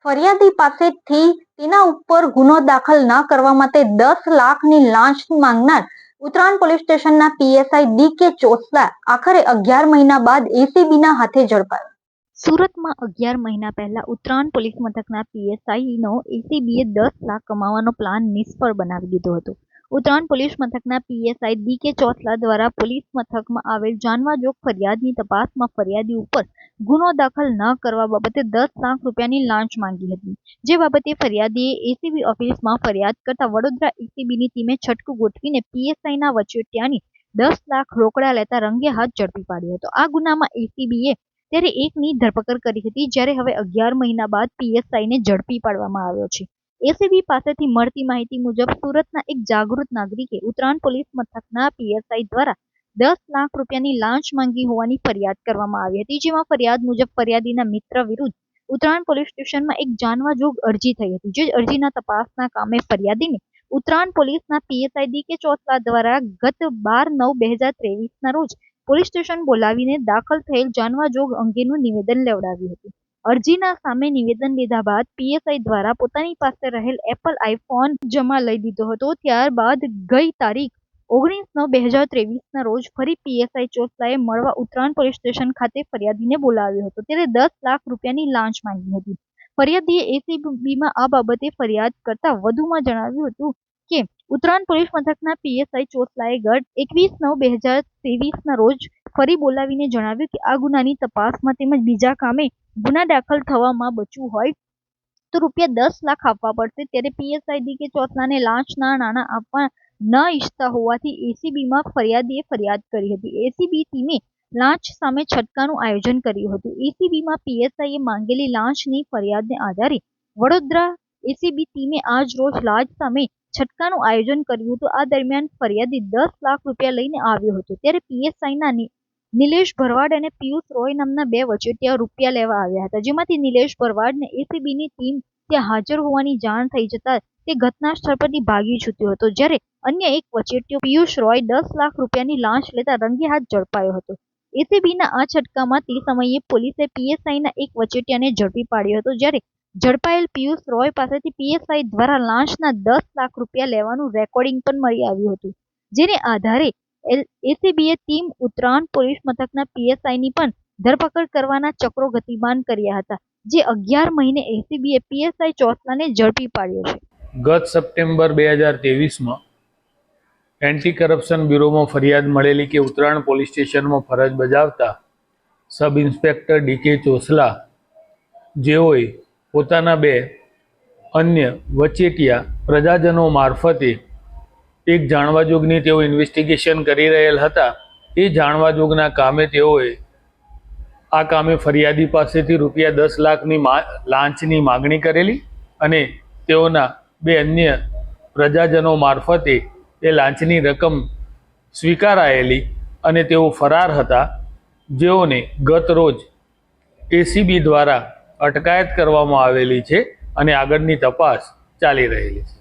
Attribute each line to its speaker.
Speaker 1: ફરિયાદી પાસેથી તેના ઉપર ગુનો દાખલ ન કરવા માટે 10 લાખની લાંચ માંગનાર ઉત્તરાયણ પોલીસ સ્ટેશનના પીએસઆઈ ડી.કે. ચોસલા આખરે 11 મહિના બાદ એસીબીના હાથે ઝડપાયો।
Speaker 2: સુરતમાં 11 મહિના પહેલા ઉત્તરાયણ પોલીસ મથકના પીએસઆઈનો એસીબીએ 10 લાખ કમાવાનો પ્લાન નિષ્ફળ બનાવી દીધો હતો। ઉત્તરાયણ પોલીસ મથકના પીએસઆઈ ડી.કે. ચોસલા દ્વારા પોલીસ મથકમાં આવેલ જાણવાજોગ ફરિયાદની તપાસમાં ફરિયાદી ઉપર ગુનો દાખલ ન કરવા બાબતે 10 લાખ રૂપિયાની લાંચ માંગી હતી, જે બાબતે ફરિયાદીએ એસીબી ઓફિસમાં ફરિયાદ કરતા વડોદરા એસીબીની ટીમે છટકું ગોઠવીને પીએસઆઈના વચોટિયાની 10 લાખ રોકડા લેતા રંગે હાથ ઝડપી પાડ્યો હતો। આ ગુનામાં એસીબીએ ત્યારે એકની ધરપકડ કરી હતી, જ્યારે હવે 11 મહિના બાદ પીએસઆઈને ઝડપી પાડવામાં આવ્યો છે। એસીબી પાસેથી મળતી માહિતી મુજબ સુરતના એક જાગૃત નાગરિકે ઉત્તરાયણ પોલીસ મથકના પીએસઆઈ દ્વારા 10 લાખ રૂપિયાની લાંચ માંગી હોવાની ફરિયાદ કરવામાં આવી હતી, જેમાં ફરિયાદ મુજબ ફરિયાદીના મિત્ર વિરુદ્ધ ઉત્તરાયણ પોલીસ સ્ટેશનમાં એક જાણવાજોગ અરજી થઈ હતી, જે અરજીના તપાસના કામે ફરિયાદીને ઉત્તરાયણ પોલીસના પીએસઆઈ ડી.કે. ચોસલા દ્વારા ગત 12/9/2023ના રોજ પોલીસ સ્ટેશન બોલાવીને દાખલ થયેલ જાણવાજોગ અંગેનું નિવેદન લેવડાવ્યું હતું। અરજીના સામે નિવેદન લીધા બાદ પીએસઆઈ દ્વારા પોતાની પાસે રહેલ એપલ આઈફોન જમા લઈ દીધો હતો। ત્યારબાદ ગઈ તારીખ 19/9/2023ના રોજ ફરી પીએસઆઈ ચોસલાએ મળવા ઉત્તરાયણ પોલીસ સ્ટેશન ખાતે ફરિયાદીને બોલાવ્યો હતો, ત્યારે 10 લાખ રૂપિયાની લાંચ માંગી હતી। ફરિયાદીએ એસીબીમાં આ બાબતે ફરિયાદ કરતા વધુમાં જણાવ્યું હતું કે ઉત્તરાયણ પોલીસ મથકના પીએસઆઈ ચોસલાએ ગત 21/9/2023ના રોજ ફરી બોલાવીને જણાવ્યું કે આ ગુનાની તપાસમાં તેમજ બીજા કામે ગુના દાખલ થવામાં બચવું હોય તો રૂપિયા 10 લાખ આપવા પડશે, ત્યારે પીએસઆઈ ડી.કે. ચોસલાને લાંચના નાણાં આપવા ન ઈચ્છતા હોવાથી એસીબીમાં ફરિયાદીએ ફરિયાદ કરી હતી। એસીબી ટીમે લાંચ સામે છટકાનું આયોજન કર્યું હતું। એસીબીમાં પીએસઆઈએ માંગેલી લાંચની ફરિયાદને આધારે વડોદરા એસીબી ટીમે આજ રોજ લાંચ સામે છટકાનું આયોજન કર્યું હતું। આ દરમિયાન ફરિયાદી 10 લાખ રૂપિયા લઈને આવ્યો હતો, ત્યારે પીએસઆઈના નિલેશ ભરવાડ અને પિયુષ રોય નામના બે વચોટિયા રૂપિયા લેવા આવ્યા હતા, જેમાંથી નિલેશ ભરવાડને એસીબીની ટીમ ત્યાં હાજર હોવાની જાણ થઈ જતા તે ઘટના સ્થળ પરથી ભાગી છૂટ્યો હતો, જ્યારે અન્ય એક વચોટિયો પિયુષ રોય 10 લાખ રૂપિયાની લાંચ લેતા રંગે હાથ ઝડપાયો હતો। એસીબીના આ છટકામાં તે સમયે પોલીસે પીએસઆઈના એક વચોટિયાને ઝડપી પાડ્યો હતો, જ્યારે ઝડપાયેલ પિયુષ રોય પાસેથી પીએસઆઈ દ્વારા લાંચના 10 લાખ રૂપિયા લેવાનું રેકોર્ડિંગ પણ મળી આવ્યું હતું, જેને આધારે એસીબીએ ટીમ ઉત્તરાયણ પોલીસ મથકના પીએસઆઈની પણ ધરપકડ કરવાના ચક્રો ગતિમાન કર્યા હતા, જે 11 મહિને એસીબીએ પીએસઆઈ ચોસલાને ઝડપી પાડ્યો છે।
Speaker 3: ગત સપ્ટેમ્બર 2023માં એન્ટી કરપ્શન બ્યુરોમાં ફરિયાદ મળેલી કે ઉત્તરાયણ પોલીસ સ્ટેશનમાં ફરજ બજાવતા સબ ઇન્સ્પેક્ટર ડી.કે. ચોસલા જેઓએ પોતાના બે અન્ય વચેટિયા પ્રજાજનો મારફતે એક જાણવાજોગની તેઓ ઇન્વેસ્ટિગેશન કરી રહેલ હતા। એ જાણવાજોગના કામે તેઓએ આ કામે ફરિયાદી પાસેથી રૂપિયા 10 લાખની લાંચની માગણી કરેલી અને તેઓના બે અન્ય પ્રજાજનો મારફતે એ લાંચની રકમ સ્વીકારાયેલી અને તેઓ ફરાર હતા, જેઓને ગત રોજ એસીબી દ્વારા અટકાયત કરવામાં આવેલી છે અને આગળની તપાસ ચાલી રહેલી છે।